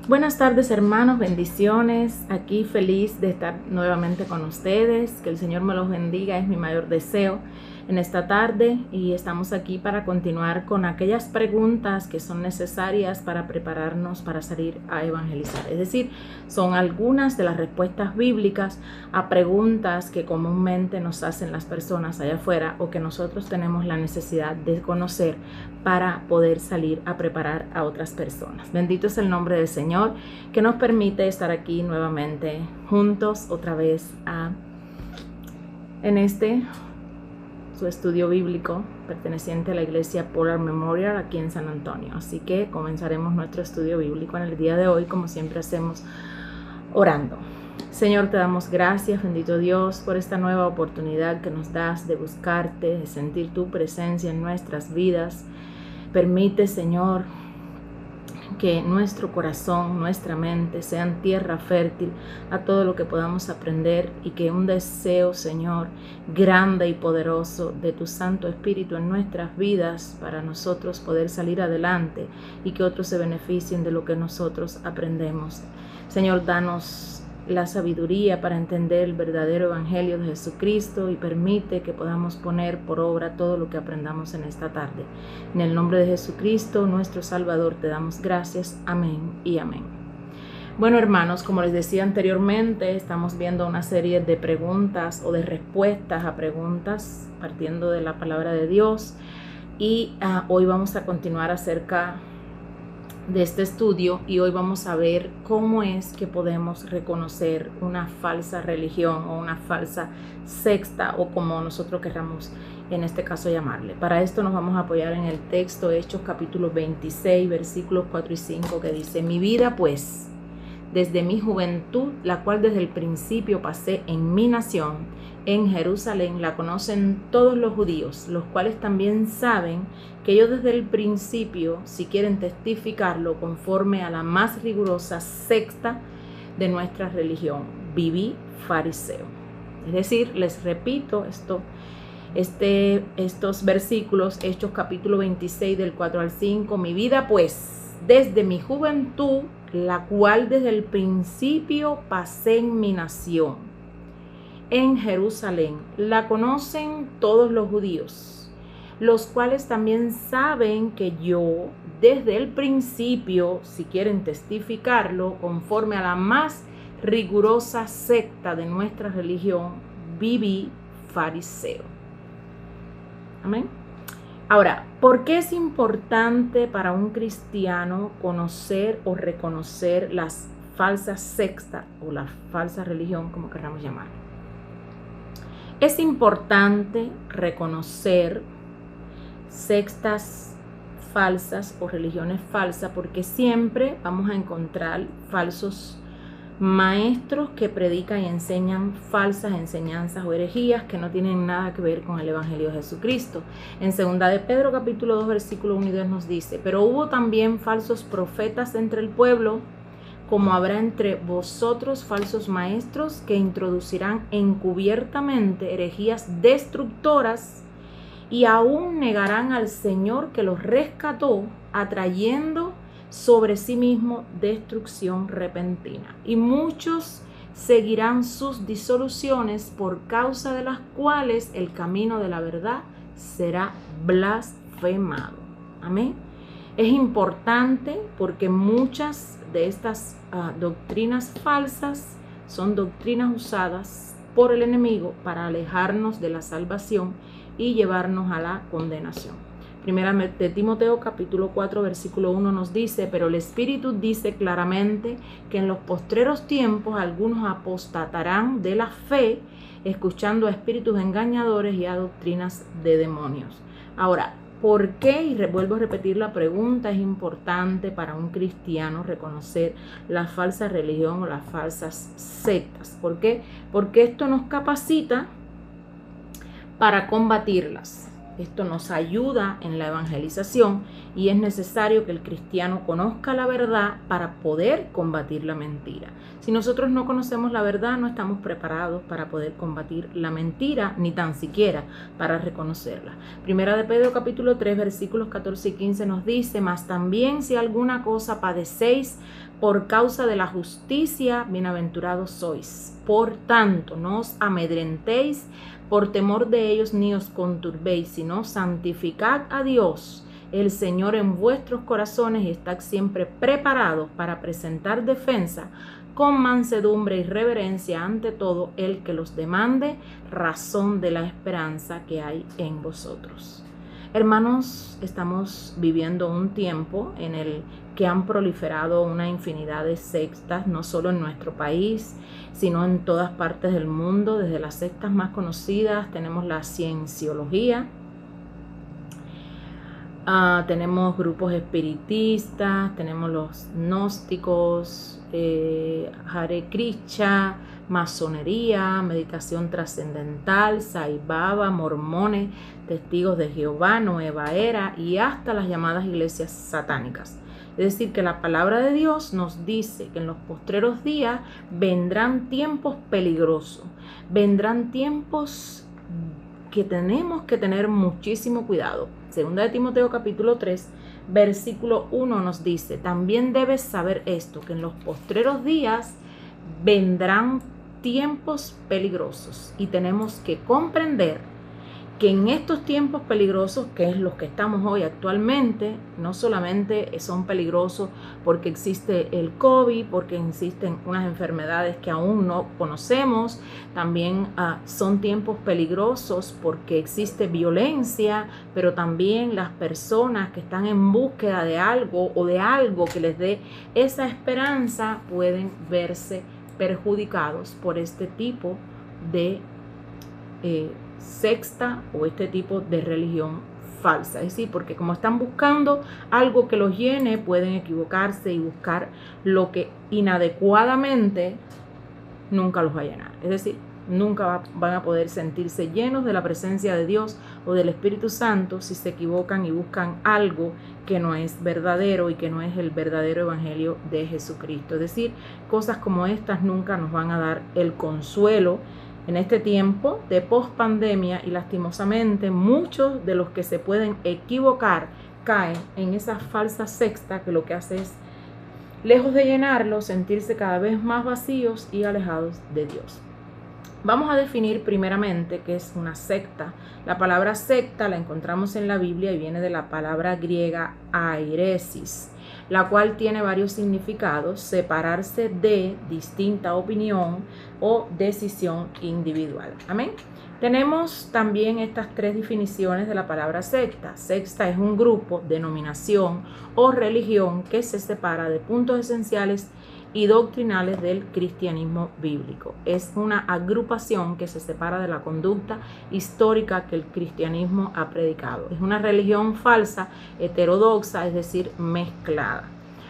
Buenas tardes, hermanos, bendiciones. Aquí feliz de estar nuevamente con ustedes. Que el Señor me los bendiga, es mi mayor deseo en esta tarde, y estamos aquí para continuar con aquellas preguntas que son necesarias para prepararnos para salir a evangelizar. Es decir, son algunas de las respuestas bíblicas a preguntas que comúnmente nos hacen las personas allá afuera o que nosotros tenemos la necesidad de conocer para poder salir a preparar a otras personas. Bendito es el nombre del Señor, que nos permite estar aquí nuevamente juntos otra vez en su estudio bíblico perteneciente a la iglesia Polar Memorial aquí en San Antonio. Así que comenzaremos nuestro estudio bíblico en el día de hoy, como siempre hacemos, orando. Señor, te damos gracias, bendito Dios, por esta nueva oportunidad que nos das de buscarte, de sentir tu presencia en nuestras vidas. Permite, Señor, que nuestro corazón, nuestra mente sean tierra fértil a todo lo que podamos aprender, y que un deseo, Señor, grande y poderoso de tu Santo Espíritu en nuestras vidas para nosotros poder salir adelante y que otros se beneficien de lo que nosotros aprendemos. Señor, danos la sabiduría para entender el verdadero evangelio de Jesucristo y permite que podamos poner por obra todo lo que aprendamos en esta tarde. En el nombre de Jesucristo, nuestro Salvador, te damos gracias. Amén y amén. Bueno, hermanos, como les decía anteriormente, estamos viendo una serie de preguntas o de respuestas a preguntas partiendo de la palabra de Dios, y hoy vamos a continuar acerca de este estudio, y hoy vamos a ver cómo es que podemos reconocer una falsa religión o una falsa secta, o como nosotros queramos en este caso llamarle. Para esto nos vamos a apoyar en el texto Hechos capítulo 26 versículos 4 y 5, que dice: mi vida pues desde mi juventud, la cual desde el principio pasé en mi nación, en Jerusalén, la conocen todos los judíos, los cuales también saben que yo desde el principio, si quieren testificarlo, conforme a la más rigurosa secta de nuestra religión, viví fariseo. Es decir, les repito estos versículos, Hechos capítulo 26 del 4 al 5, mi vida pues desde mi juventud, la cual desde el principio pasé en mi nación, en Jerusalén, la conocen todos los judíos, los cuales también saben que yo desde el principio, si quieren testificarlo, conforme a la más rigurosa secta de nuestra religión, viví fariseo. Amén. Ahora, ¿por qué es importante para un cristiano conocer o reconocer las falsas sectas o la falsa religión, como queramos llamar? Es importante reconocer sectas falsas o religiones falsas porque siempre vamos a encontrar falsos maestros que predican y enseñan falsas enseñanzas o herejías que no tienen nada que ver con el evangelio de Jesucristo. En 2 de Pedro capítulo 2 versículo 1 y 2 nos dice: pero hubo también falsos profetas entre el pueblo, como habrá entre vosotros falsos maestros que introducirán encubiertamente herejías destructoras, y aún negarán al Señor que los rescató, atrayendo sobre sí mismo destrucción repentina. Y muchos seguirán sus disoluciones, por causa de las cuales el camino de la verdad será blasfemado. Amén. Es importante porque muchas de estas doctrinas falsas son doctrinas usadas por el enemigo para alejarnos de la salvación y llevarnos a la condenación. Primera de Timoteo capítulo 4 versículo 1 nos dice: pero el Espíritu dice claramente que en los postreros tiempos algunos apostatarán de la fe, escuchando a espíritus engañadores y a doctrinas de demonios. Ahora, ¿por qué? Y vuelvo a repetir la pregunta, es importante para un cristiano reconocer la falsa religión o las falsas sectas. ¿Por qué? Porque esto nos capacita para combatirlas. Esto nos ayuda en la evangelización y es necesario que el cristiano conozca la verdad para poder combatir la mentira. Si nosotros no conocemos la verdad, no estamos preparados para poder combatir la mentira, ni tan siquiera para reconocerla. Primera de Pedro capítulo 3, versículos 14 y 15 nos dice: mas también si alguna cosa padecéis por causa de la justicia, bienaventurados sois. Por tanto, no os amedrentéis por temor de ellos, ni os conturbéis, sino santificad a Dios, el Señor, en vuestros corazones, y estad siempre preparados para presentar defensa con mansedumbre y reverencia ante todo el que los demande razón de la esperanza que hay en vosotros. Hermanos, estamos viviendo un tiempo en el que han proliferado una infinidad de sectas, no solo en nuestro país, sino en todas partes del mundo. Desde las sectas más conocidas tenemos la cienciología, tenemos grupos espiritistas, tenemos los gnósticos, Hare Krishna, masonería, meditación trascendental, Sai Baba, mormones, testigos de Jehová, Nueva Era y hasta las llamadas iglesias satánicas. Es decir, que la palabra de Dios nos dice que en los postreros días vendrán tiempos peligrosos, vendrán tiempos que tenemos que tener muchísimo cuidado. Segunda de Timoteo capítulo 3, versículo 1 nos dice: también debes saber esto, que en los postreros días vendrán tiempos peligrosos, y tenemos que comprender que en estos tiempos peligrosos, que es los que estamos hoy actualmente, no solamente son peligrosos porque existe el COVID, porque existen unas enfermedades que aún no conocemos, también son tiempos peligrosos porque existe violencia, pero también las personas que están en búsqueda de algo o de algo que les dé esa esperanza pueden verse perjudicados por este tipo de secta o este tipo de religión falsa. Es decir, porque como están buscando algo que los llene, pueden equivocarse y buscar lo que inadecuadamente nunca los va a llenar. Es decir, nunca van a poder sentirse llenos de la presencia de Dios o del Espíritu Santo si se equivocan y buscan algo que no es verdadero y que no es el verdadero evangelio de Jesucristo. Es decir, cosas como estas nunca nos van a dar el consuelo en este tiempo de pospandemia, y lastimosamente muchos de los que se pueden equivocar caen en esa falsa secta que lo que hace es, lejos de llenarlos, sentirse cada vez más vacíos y alejados de Dios. Vamos a definir primeramente qué es una secta. La palabra secta la encontramos en la Biblia y viene de la palabra griega airesis, la cual tiene varios significados: separarse de, distinta opinión o decisión individual. Amén. Tenemos también estas tres definiciones de la palabra secta. Secta es un grupo, denominación o religión que se separa de puntos esenciales y doctrinales del cristianismo bíblico. Es una agrupación que se separa de la conducta histórica que el cristianismo ha predicado. Es una religión falsa, heterodoxa, es decir, mezclada.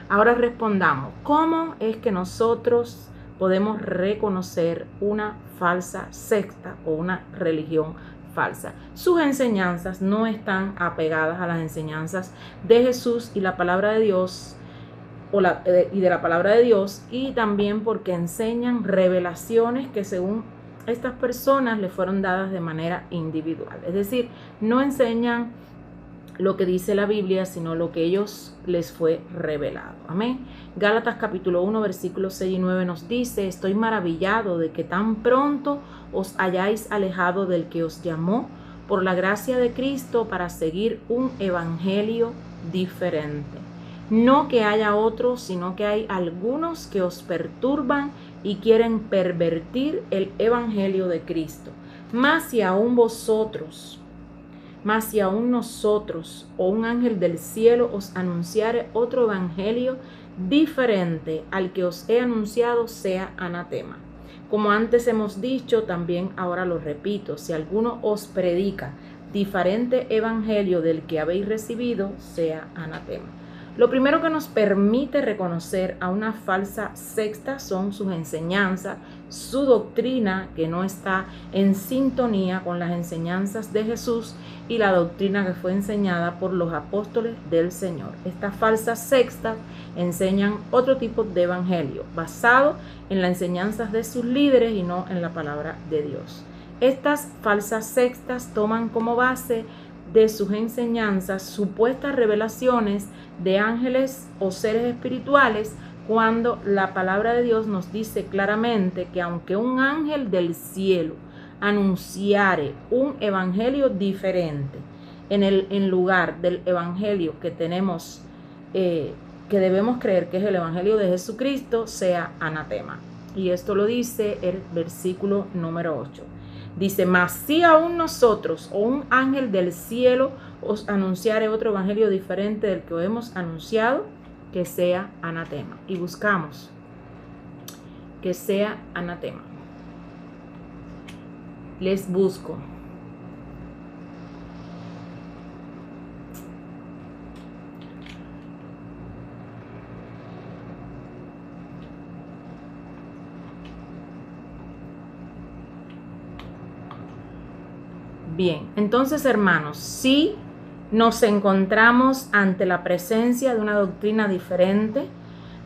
Ahora respondamos, ¿cómo es que nosotros podemos reconocer una falsa secta o una religión falsa? Sus enseñanzas no están apegadas a las enseñanzas de Jesús y la palabra de Dios, y de la palabra de Dios, y también porque enseñan revelaciones que según estas personas les fueron dadas de manera individual. Es decir, no enseñan lo que dice la Biblia, sino lo que ellos les fue revelado. Amén. Gálatas capítulo 1, versículos 6 y 9 nos dice: estoy maravillado de que tan pronto os hayáis alejado del que os llamó por la gracia de Cristo para seguir un evangelio diferente. No que haya otros, sino que hay algunos que os perturban y quieren pervertir el evangelio de Cristo. Mas si aún nosotros o un ángel del cielo os anunciare otro evangelio diferente al que os he anunciado, sea anatema. Como antes hemos dicho, también ahora lo repito: si alguno os predica diferente evangelio del que habéis recibido, sea anatema. Lo primero que nos permite reconocer a una falsa secta son sus enseñanzas, su doctrina que no está en sintonía con las enseñanzas de Jesús y la doctrina que fue enseñada por los apóstoles del Señor. Estas falsas sectas enseñan otro tipo de evangelio basado en las enseñanzas de sus líderes y no en la palabra de Dios. Estas falsas sectas toman como base de sus enseñanzas supuestas revelaciones de ángeles o seres espirituales, cuando la palabra de Dios nos dice claramente que aunque un ángel del cielo anunciare un evangelio diferente en lugar del evangelio que tenemos, que debemos creer que es el evangelio de Jesucristo, sea anatema. Y esto lo dice el versículo número 8. Dice, mas si aún nosotros o un ángel del cielo os anunciare otro evangelio diferente del que os hemos anunciado, que sea anatema. Y buscamos que sea anatema. Les busco. Bien, entonces hermanos, si nos encontramos ante la presencia de una doctrina diferente,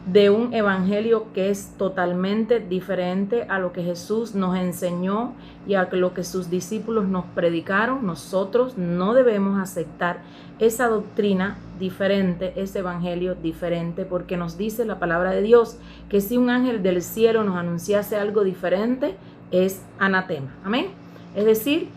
de un evangelio que es totalmente diferente a lo que Jesús nos enseñó y a lo que sus discípulos nos predicaron, nosotros no debemos aceptar esa doctrina diferente, ese evangelio diferente, porque nos dice la palabra de Dios que si un ángel del cielo nos anunciase algo diferente, es anatema. Amén. Es decir,